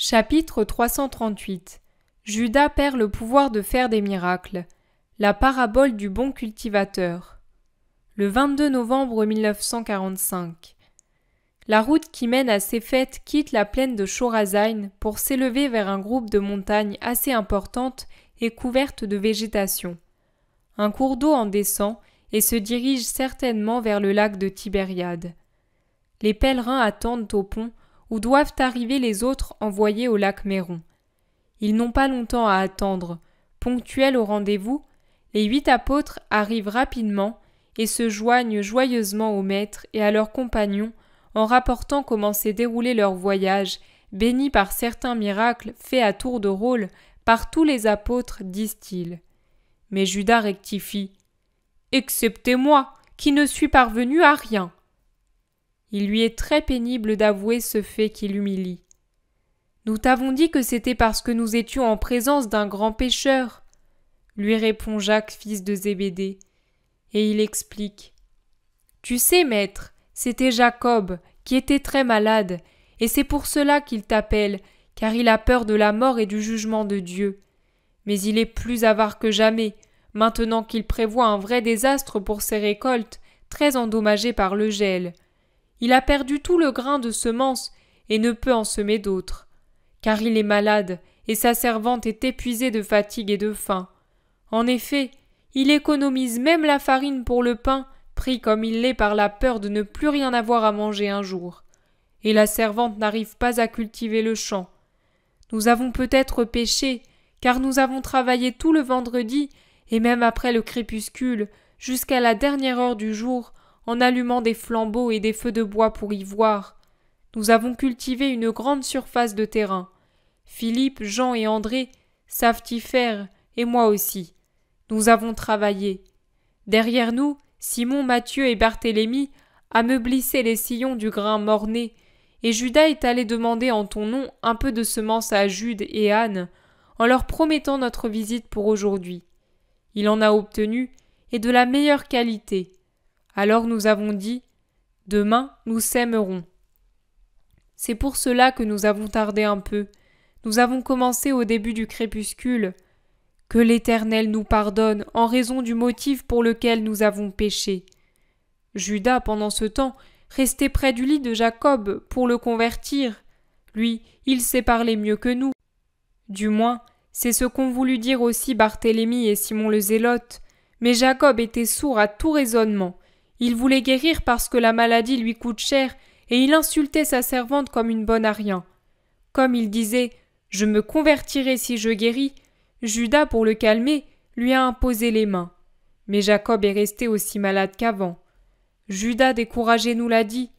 Chapitre 338. Judas perd le pouvoir de faire des miracles. La parabole du bon cultivateur. Le 22 novembre 1945. La route qui mène à Séphet quitte la plaine de Chorazaïn pour s'élever vers un groupe de montagnes assez importantes et couvertes de végétation. Un cours d'eau en descend et se dirige certainement vers le lac de Tibériade. Les pèlerins attendent au pont où doivent arriver les autres envoyés au lac Méron. Ils n'ont pas longtemps à attendre. Ponctuels au rendez-vous, les 8 apôtres arrivent rapidement et se joignent joyeusement au Maître et à leurs compagnons en rapportant comment s'est déroulé leur voyage, béni par certains miracles faits à tour de rôle par tous les apôtres, disent-ils. Mais Judas rectifie. « Excepté moi, qui ne suis parvenu à rien !» Il lui est très pénible d'avouer ce fait qui l'humilie. « Nous t'avons dit que c'était parce que nous étions en présence d'un grand pécheur, » lui répond Jacques, fils de Zébédée. Et il explique. « Tu sais, maître, c'était Jacob, qui était très malade, et c'est pour cela qu'il t'appelle, car il a peur de la mort et du jugement de Dieu. Mais il est plus avare que jamais, maintenant qu'il prévoit un vrai désastre pour ses récoltes, très endommagées par le gel. Il a perdu tout le grain de semences et ne peut en semer d'autres. Car il est malade, et sa servante est épuisée de fatigue et de faim. En effet, il économise même la farine pour le pain, pris comme il l'est par la peur de ne plus rien avoir à manger un jour. Et la servante n'arrive pas à cultiver le champ. Nous avons peut-être péché, car nous avons travaillé tout le vendredi, et même après le crépuscule, jusqu'à la dernière heure du jour, en allumant des flambeaux et des feux de bois pour y voir. Nous avons cultivé une grande surface de terrain. Philippe, Jean et André savent y faire, et moi aussi. Nous avons travaillé. Derrière nous, Simon, Matthieu et Barthélemy ameublissaient les sillons du grain mort-né, et Judas est allé demander en ton nom un peu de semences à Jude et Anne, en leur promettant notre visite pour aujourd'hui. Il en a obtenu, et de la meilleure qualité. Alors nous avons dit « Demain, nous sèmerons ». C'est pour cela que nous avons tardé un peu. Nous avons commencé au début du crépuscule. Que l'Éternel nous pardonne en raison du motif pour lequel nous avons péché. Judas, pendant ce temps, restait près du lit de Jacob pour le convertir. Lui, il sait parler mieux que nous. Du moins, c'est ce qu'ont voulu dire aussi Barthélemy et Simon le Zélote. Mais Jacob était sourd à tout raisonnement. Il voulait guérir parce que la maladie lui coûte cher et il insultait sa servante comme une bonne à rien. Comme il disait « Je me convertirai si je guéris », Judas, pour le calmer, lui a imposé les mains. Mais Jacob est resté aussi malade qu'avant. Judas, découragé, nous l'a dit.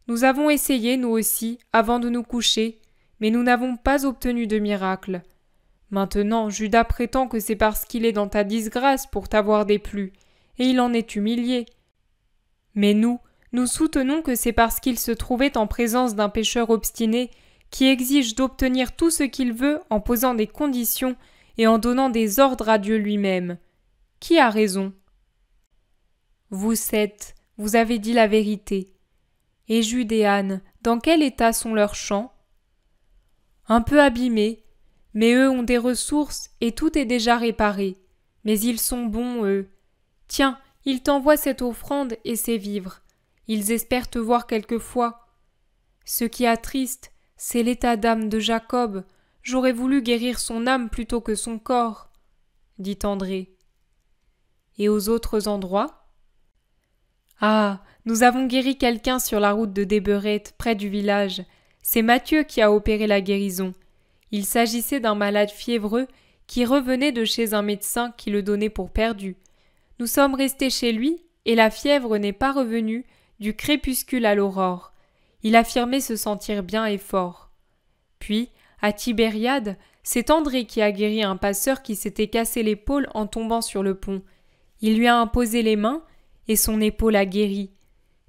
Nous avons essayé, nous aussi, avant de nous coucher, mais nous n'avons pas obtenu de miracle. Maintenant, Judas prétend que c'est parce qu'il est dans ta disgrâce pour t'avoir déplu, et il en est humilié. Mais nous soutenons que c'est parce qu'il se trouvait en présence d'un pécheur obstiné qui exige d'obtenir tout ce qu'il veut en posant des conditions et en donnant des ordres à Dieu lui-même. Qui a raison ? Vous 7, vous avez dit la vérité. Et Jude et Anne, dans quel état sont leurs champs ? Un peu abîmés, mais eux ont des ressources et tout est déjà réparé. Mais ils sont bons, eux. Tiens, ils t'envoient cette offrande et ces vivres. Ils espèrent te voir quelquefois. Ce qui attriste, c'est l'état d'âme de Jacob. J'aurais voulu guérir son âme plutôt que son corps, dit André. Et aux autres endroits ? Ah, nous avons guéri quelqu'un sur la route de Débereth, près du village. C'est Matthieu qui a opéré la guérison. Il s'agissait d'un malade fiévreux qui revenait de chez un médecin qui le donnait pour perdu. Nous sommes restés chez lui et la fièvre n'est pas revenue du crépuscule à l'aurore. Il affirmait se sentir bien et fort. Puis, à Tibériade, c'est André qui a guéri un passeur qui s'était cassé l'épaule en tombant sur le pont. Il lui a imposé les mains et son épaule a guéri.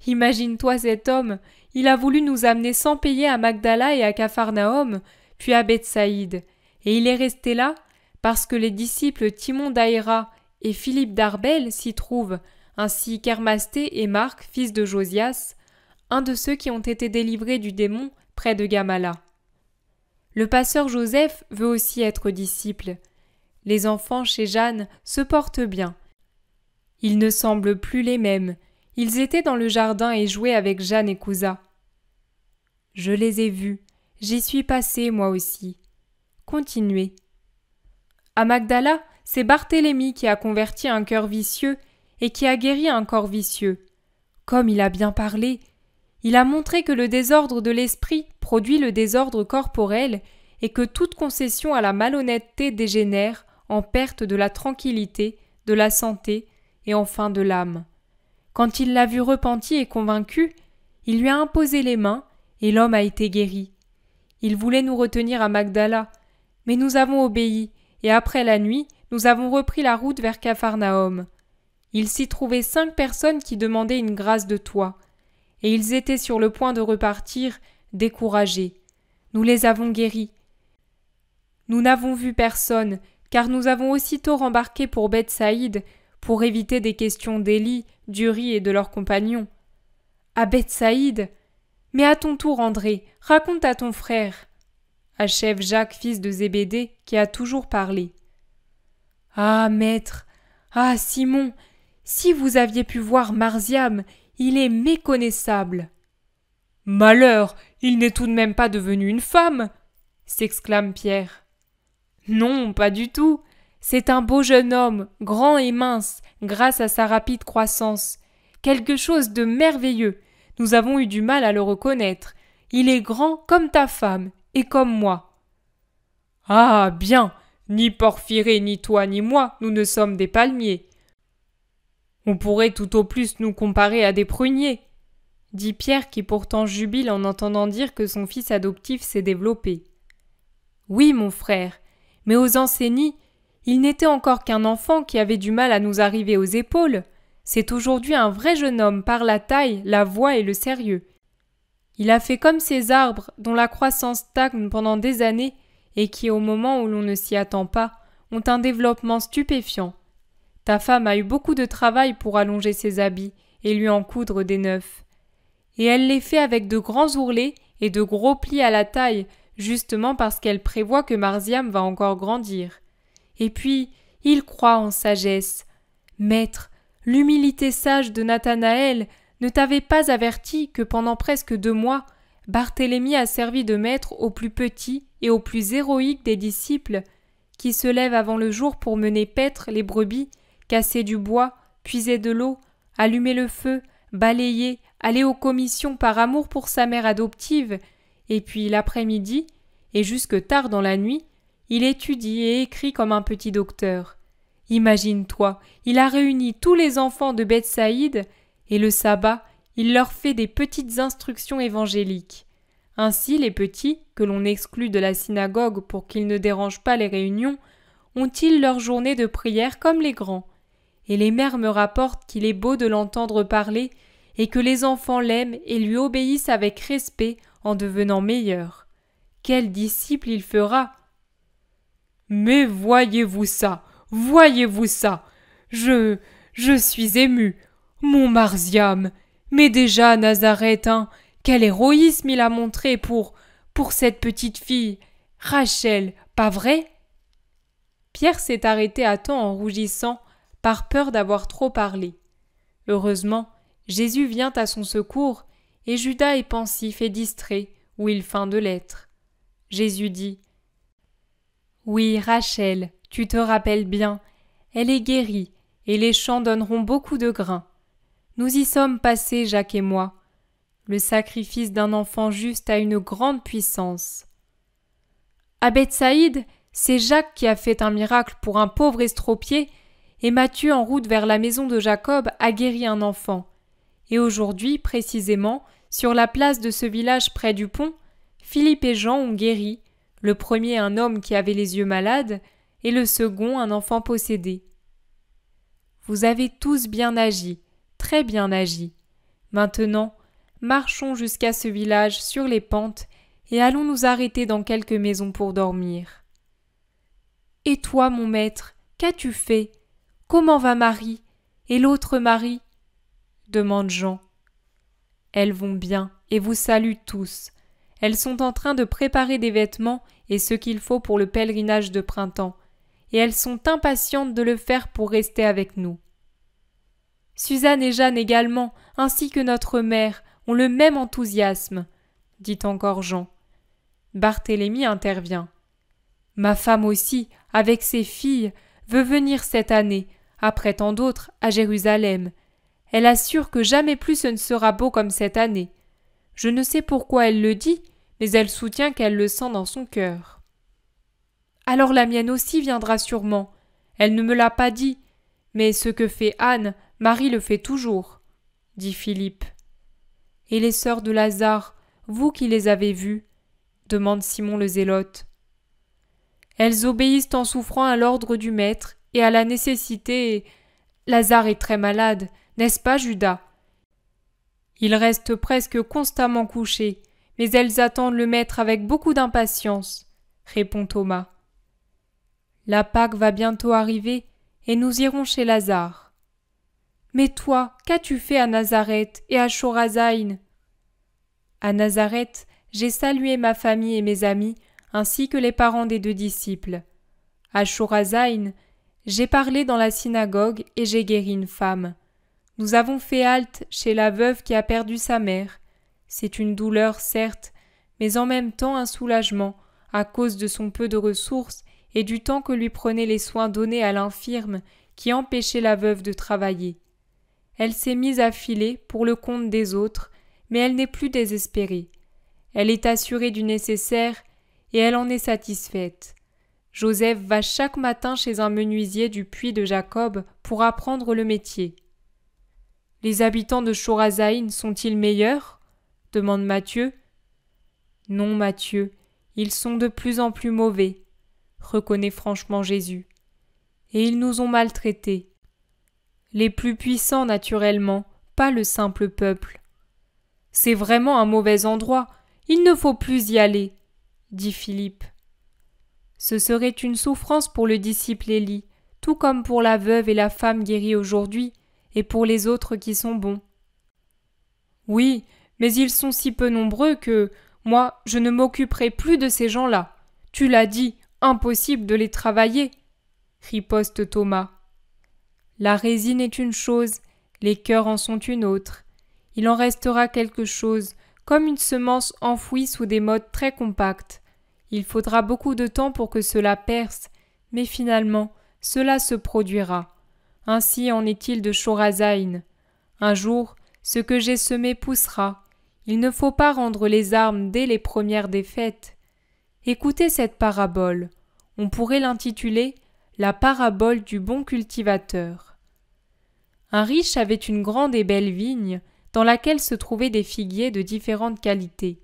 Imagine-toi cet homme, il a voulu nous amener sans payer à Magdala et à Capharnaüm, puis à Bethsaïde, et il est resté là parce que les disciples Timon d'Aéra et Philippe d'Arbel s'y trouvent, ainsi qu'Hermasté et Marc, fils de Josias, un de ceux qui ont été délivrés du démon près de Gamala. Le pasteur Joseph veut aussi être disciple. Les enfants chez Jeanne se portent bien. Ils ne semblent plus les mêmes. Ils étaient dans le jardin et jouaient avec Jeanne et Cousa. Je les ai vus. J'y suis passée moi aussi. Continuez. À Magdala, c'est Barthélemy qui a converti un cœur vicieux et qui a guéri un corps vicieux. Comme il a bien parlé, il a montré que le désordre de l'esprit produit le désordre corporel et que toute concession à la malhonnêteté dégénère en perte de la tranquillité, de la santé et enfin de l'âme. Quand il l'a vu repenti et convaincu, il lui a imposé les mains et l'homme a été guéri. Il voulait nous retenir à Magdala, mais nous avons obéi et après la nuit, nous avons repris la route vers Capharnaüm. Il s'y trouvait 5 personnes qui demandaient une grâce de toi, et ils étaient sur le point de repartir, découragés. Nous les avons guéris. Nous n'avons vu personne, car nous avons aussitôt rembarqué pour Bethsaïde, pour éviter des questions d'Élie, d'Uri et de leurs compagnons. À Bethsaïde? Mais à ton tour, André, raconte à ton frère. Achève Jacques, fils de Zébédée, qui a toujours parlé. Ah, maître! Ah, Simon! Si vous aviez pu voir Marziam, il est méconnaissable. Malheur! Il n'est tout de même pas devenu une femme! S'exclame Pierre. Non, pas du tout. C'est un beau jeune homme, grand et mince, grâce à sa rapide croissance. Quelque chose de merveilleux. Nous avons eu du mal à le reconnaître. Il est grand comme ta femme, et comme moi. Ah, bien! Ni Porphyrée, ni toi, ni moi, nous ne sommes des palmiers. On pourrait tout au plus nous comparer à des pruniers, dit Pierre qui pourtant jubile en entendant dire que son fils adoptif s'est développé. Oui, mon frère, mais aux Ancenis, il n'était encore qu'un enfant qui avait du mal à nous arriver aux épaules. C'est aujourd'hui un vrai jeune homme par la taille, la voix et le sérieux. Il a fait comme ces arbres dont la croissance stagne pendant des années et qui, au moment où l'on ne s'y attend pas, ont un développement stupéfiant. Ta femme a eu beaucoup de travail pour allonger ses habits et lui en coudre des neufs. Et elle les fait avec de grands ourlets et de gros plis à la taille, justement parce qu'elle prévoit que Marziam va encore grandir. Et puis, il croit en sagesse. Maître, l'humilité sage de Nathanaël ne t'avait pas averti que pendant presque 2 mois, Barthélemy a servi de maître au plus petit et au plus héroïque des disciples, qui se lève avant le jour pour mener paître les brebis, casser du bois, puiser de l'eau, allumer le feu, balayer, aller aux commissions par amour pour sa mère adoptive, et puis l'après-midi, et jusque tard dans la nuit, il étudie et écrit comme un petit docteur. Imagine-toi, il a réuni tous les enfants de Bethsaïde, et le sabbat, il leur fait des petites instructions évangéliques. Ainsi, les petits, que l'on exclut de la synagogue pour qu'ils ne dérangent pas les réunions, ont-ils leur journée de prière comme les grands. Et les mères me rapportent qu'il est beau de l'entendre parler et que les enfants l'aiment et lui obéissent avec respect en devenant meilleurs. Quel disciple il fera! Mais voyez-vous ça! Voyez-vous ça! Je suis ému! Mon Marziam! Mais déjà, Nazareth, hein, quel héroïsme il a montré pour cette petite fille! Rachel, pas vrai? Pierre s'est arrêté à temps en rougissant, par peur d'avoir trop parlé. Heureusement, Jésus vient à son secours, et Judas est pensif et distrait, où il feint de l'être. Jésus dit « Oui, Rachel, tu te rappelles bien, elle est guérie, et les champs donneront beaucoup de grains. Nous y sommes passés, Jacques et moi. Le sacrifice d'un enfant juste a une grande puissance. » À Bethsaïde, c'est Jacques qui a fait un miracle pour un pauvre estropié, et Matthieu, en route vers la maison de Jacob, a guéri un enfant. Et aujourd'hui, précisément, sur la place de ce village près du pont, Philippe et Jean ont guéri, le premier un homme qui avait les yeux malades, et le second un enfant possédé. Vous avez tous bien agi, très bien agi. Maintenant, marchons jusqu'à ce village sur les pentes et allons nous arrêter dans quelques maisons pour dormir. Et toi, mon maître, qu'as-tu fait? Comment va Marie? Et l'autre Marie? Demande Jean. Elles vont bien et vous saluent tous. Elles sont en train de préparer des vêtements et ce qu'il faut pour le pèlerinage de printemps, et elles sont impatientes de le faire pour rester avec nous. Suzanne et Jeanne également, ainsi que notre mère, ont le même enthousiasme, dit encore Jean. Barthélemy intervient. Ma femme aussi, avec ses filles, veut venir cette année, après tant d'autres, à Jérusalem. Elle assure que jamais plus ce ne sera beau comme cette année. Je ne sais pourquoi elle le dit, mais elle soutient qu'elle le sent dans son cœur. Alors la mienne aussi viendra sûrement. Elle ne me l'a pas dit, mais ce que fait Anne, Marie le fait toujours, dit Philippe. Et les sœurs de Lazare, vous qui les avez vues, demande Simon le Zélote. Elles obéissent en souffrant à l'ordre du maître et à la nécessité. Lazare est très malade, n'est-ce pas, Judas? Il reste presque constamment couché, mais elles attendent le maître avec beaucoup d'impatience, répond Thomas. La Pâque va bientôt arriver et nous irons chez Lazare. Mais toi, qu'as-tu fait à Nazareth et à Chorazin? À Nazareth, j'ai salué ma famille et mes amis, ainsi que les parents des 2 disciples. À Chorazin, j'ai parlé dans la synagogue et j'ai guéri une femme. Nous avons fait halte chez la veuve qui a perdu sa mère. C'est une douleur, certes, mais en même temps un soulagement, à cause de son peu de ressources et du temps que lui prenaient les soins donnés à l'infirme qui empêchait la veuve de travailler. Elle s'est mise à filer pour le compte des autres, mais elle n'est plus désespérée. Elle est assurée du nécessaire et elle en est satisfaite. Joseph va chaque matin chez un menuisier du puits de Jacob pour apprendre le métier. Les habitants de Chorazin sont-ils meilleurs? Demande Matthieu. Non, Matthieu, ils sont de plus en plus mauvais, reconnaît franchement Jésus. Et ils nous ont maltraités. Les plus puissants, naturellement, pas le simple peuple. C'est vraiment un mauvais endroit, il ne faut plus y aller, dit Philippe. Ce serait une souffrance pour le disciple Élie, tout comme pour la veuve et la femme guérie aujourd'hui, et pour les autres qui sont bons. Oui, mais ils sont si peu nombreux que, moi, je ne m'occuperai plus de ces gens-là. Tu l'as dit, impossible de les travailler, riposte Thomas. La résine est une chose, les cœurs en sont une autre. Il en restera quelque chose, comme une semence enfouie sous des mottes très compactes. Il faudra beaucoup de temps pour que cela perce, mais finalement, cela se produira. Ainsi en est-il de Chorazin. Un jour, ce que j'ai semé poussera. Il ne faut pas rendre les armes dès les premières défaites. Écoutez cette parabole. On pourrait l'intituler « La parabole du bon cultivateur ». Un riche avait une grande et belle vigne dans laquelle se trouvaient des figuiers de différentes qualités.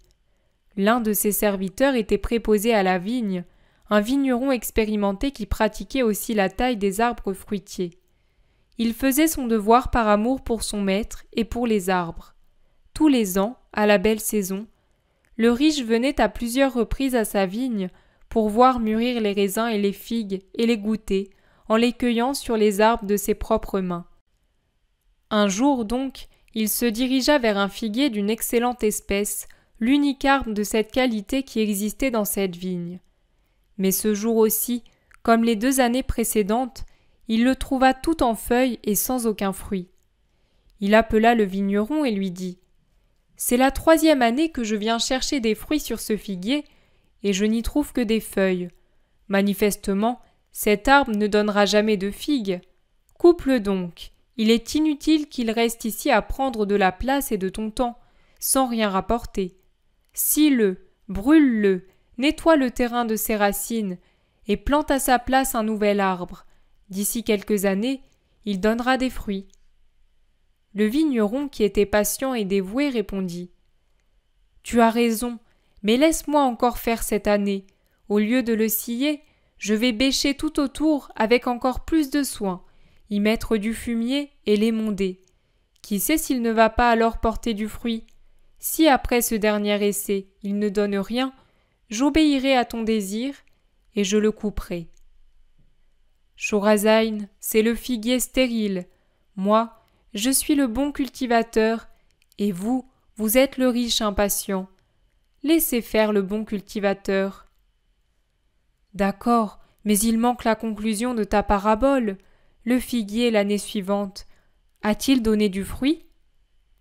L'un de ses serviteurs était préposé à la vigne, un vigneron expérimenté qui pratiquait aussi la taille des arbres fruitiers. Il faisait son devoir par amour pour son maître et pour les arbres. Tous les ans, à la belle saison, le riche venait à plusieurs reprises à sa vigne pour voir mûrir les raisins et les figues et les goûter, en les cueillant sur les arbres de ses propres mains. Un jour donc, il se dirigea vers un figuier d'une excellente espèce, l'unique arbre de cette qualité qui existait dans cette vigne. Mais ce jour aussi, comme les 2 années précédentes, il le trouva tout en feuilles et sans aucun fruit. Il appela le vigneron et lui dit « C'est la 3e année que je viens chercher des fruits sur ce figuier, et je n'y trouve que des feuilles. Manifestement, cet arbre ne donnera jamais de figues. Coupe-le donc. Il est inutile qu'il reste ici à prendre de la place et de ton temps, sans rien rapporter. Scie-le, brûle-le, nettoie le terrain de ses racines, et plante à sa place un nouvel arbre. D'ici quelques années, il donnera des fruits. » Le vigneron, qui était patient et dévoué, répondit « Tu as raison, mais laisse-moi encore faire cette année. Au lieu de le scier, je vais bêcher tout autour avec encore plus de soin, y mettre du fumier et l'émonder. Qui sait s'il ne va pas alors porter du fruit? Si après ce dernier essai il ne donne rien, j'obéirai à ton désir et je le couperai. Chorazin, c'est le figuier stérile. Moi, je suis le bon cultivateur, et vous, vous êtes le riche impatient. Laissez faire le bon cultivateur. D'accord, mais il manque la conclusion de ta parabole. Le figuier, l'année suivante, a-t-il donné du fruit?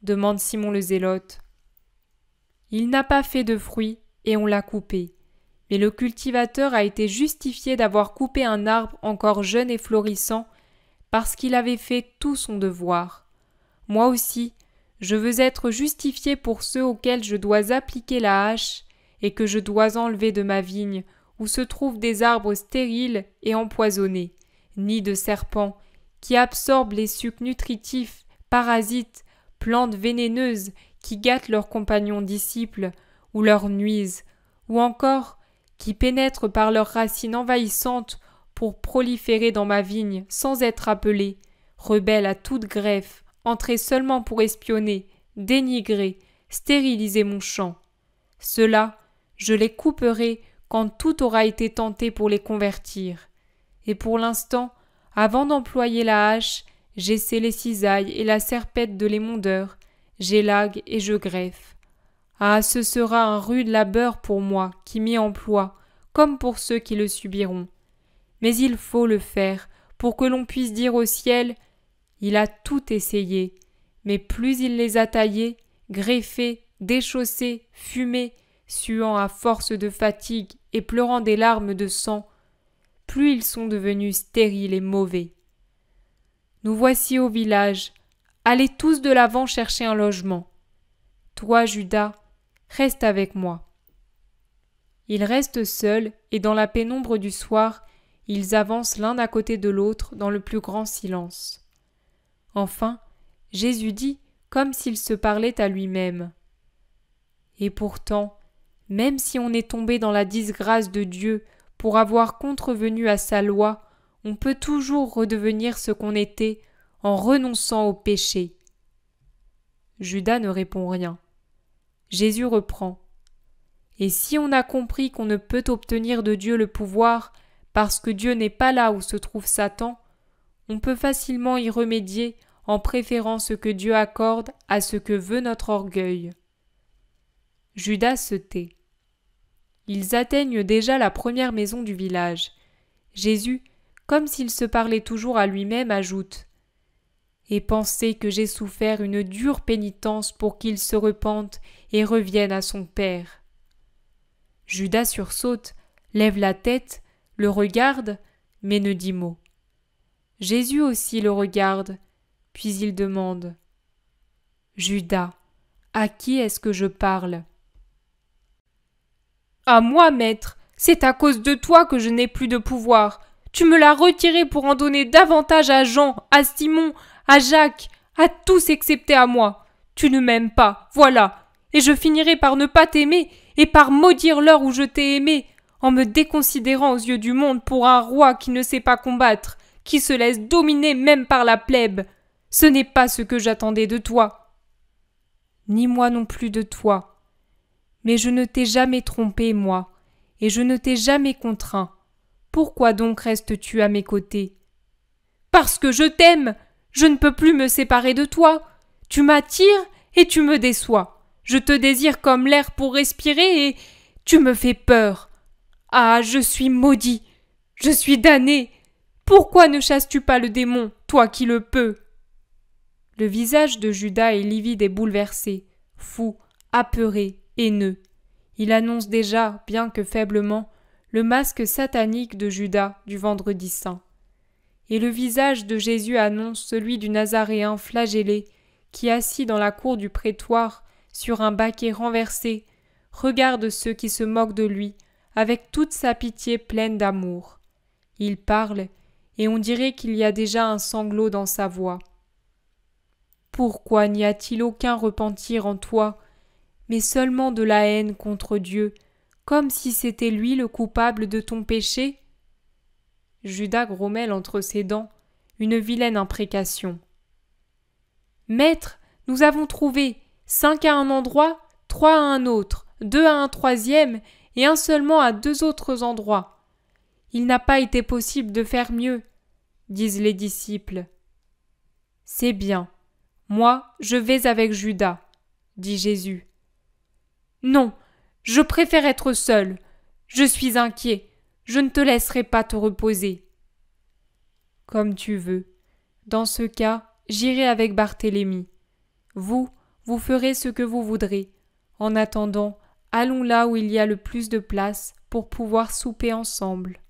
Demande Simon le Zélote. Il n'a pas fait de fruit, et on l'a coupé. Mais le cultivateur a été justifié d'avoir coupé un arbre encore jeune et florissant, parce qu'il avait fait tout son devoir. Moi aussi, je veux être justifié pour ceux auxquels je dois appliquer la hache et que je dois enlever de ma vigne, où se trouvent des arbres stériles et empoisonnés, nids de serpents, qui absorbent les sucs nutritifs, parasites, plantes vénéneuses qui gâtent leurs compagnons disciples ou leur nuisent, ou encore qui pénètrent par leurs racines envahissantes pour proliférer dans ma vigne sans être appelés, rebelles à toute greffe, entrés seulement pour espionner, dénigrer, stériliser mon champ. Ceux-là, je les couperai quand tout aura été tenté pour les convertir. Et pour l'instant, avant d'employer la hache, j'essaie les cisailles et la serpette de l'émondeur, j'élague et je greffe. Ah, ce sera un rude labeur pour moi qui m'y emploie, comme pour ceux qui le subiront. Mais il faut le faire pour que l'on puisse dire au ciel « Il a tout essayé », mais plus il les a taillés, greffés, déchaussés, fumés, suant à force de fatigue et pleurant des larmes de sang, plus ils sont devenus stériles et mauvais. Nous voici au village. Allez tous de l'avant chercher un logement. Toi, Judas, reste avec moi. Ils restent seuls et dans la pénombre du soir, ils avancent l'un à côté de l'autre dans le plus grand silence. Enfin, Jésus dit, comme s'il se parlait à lui-même. Et pourtant, même si on est tombé dans la disgrâce de Dieu pour avoir contrevenu à sa loi, on peut toujours redevenir ce qu'on était en renonçant au péché. Judas ne répond rien. Jésus reprend. Et si on a compris qu'on ne peut obtenir de Dieu le pouvoir parce que Dieu n'est pas là où se trouve Satan, on peut facilement y remédier en préférant ce que Dieu accorde à ce que veut notre orgueil. Judas se tait. Ils atteignent déjà la première maison du village. Jésus, comme s'il se parlait toujours à lui-même, ajoute « Et pensez que j'ai souffert une dure pénitence pour qu'il se repente et revienne à son Père. » Judas sursaute, lève la tête, le regarde, mais ne dit mot. Jésus aussi le regarde, puis il demande « Judas, à qui est-ce que je parle ?»« À moi, maître, c'est à cause de toi que je n'ai plus de pouvoir. Tu me l'as retiré pour en donner davantage à Jean, à Simon, à Jacques, à tous excepté à moi. Tu ne m'aimes pas, voilà, et je finirai par ne pas t'aimer et par maudire l'heure où je t'ai aimé, en me déconsidérant aux yeux du monde pour un roi qui ne sait pas combattre, qui se laisse dominer même par la plèbe. Ce n'est pas ce que j'attendais de toi. Ni moi non plus de toi. Mais je ne t'ai jamais trompé, moi, et je ne t'ai jamais contraint. Pourquoi donc restes-tu à mes côtés? Parce que je t'aime. Je ne peux plus me séparer de toi. Tu m'attires et tu me déçois. Je te désire comme l'air pour respirer et tu me fais peur. Ah, je suis maudit. Je suis damné. Pourquoi ne chasses-tu pas le démon, toi qui le peux? Le visage de Judas est livide et bouleversé, fou, apeuré, haineux. Il annonce déjà, bien que faiblement, le masque satanique de Judas du vendredi saint. Et le visage de Jésus annonce celui du Nazaréen flagellé qui, assis dans la cour du prétoire, sur un baquet renversé, regarde ceux qui se moquent de lui avec toute sa pitié pleine d'amour. Il parle, et on dirait qu'il y a déjà un sanglot dans sa voix. Pourquoi n'y a-t-il aucun repentir en toi, mais seulement de la haine contre Dieu, comme si c'était lui le coupable de ton péché? Judas grommelle entre ses dents une vilaine imprécation. Maître, nous avons trouvé 5 à un endroit, 3 à un autre, 2 à un troisième et un seulement à 2 autres endroits. Il n'a pas été possible de faire mieux, disent les disciples. C'est bien. Moi, je vais avec Judas, dit Jésus. Non, je préfère être seul. Je suis inquiet. Je ne te laisserai pas te reposer. Comme tu veux. Dans ce cas, j'irai avec Barthélemy. Vous ferez ce que vous voudrez. En attendant, allons là où il y a le plus de place pour pouvoir souper ensemble.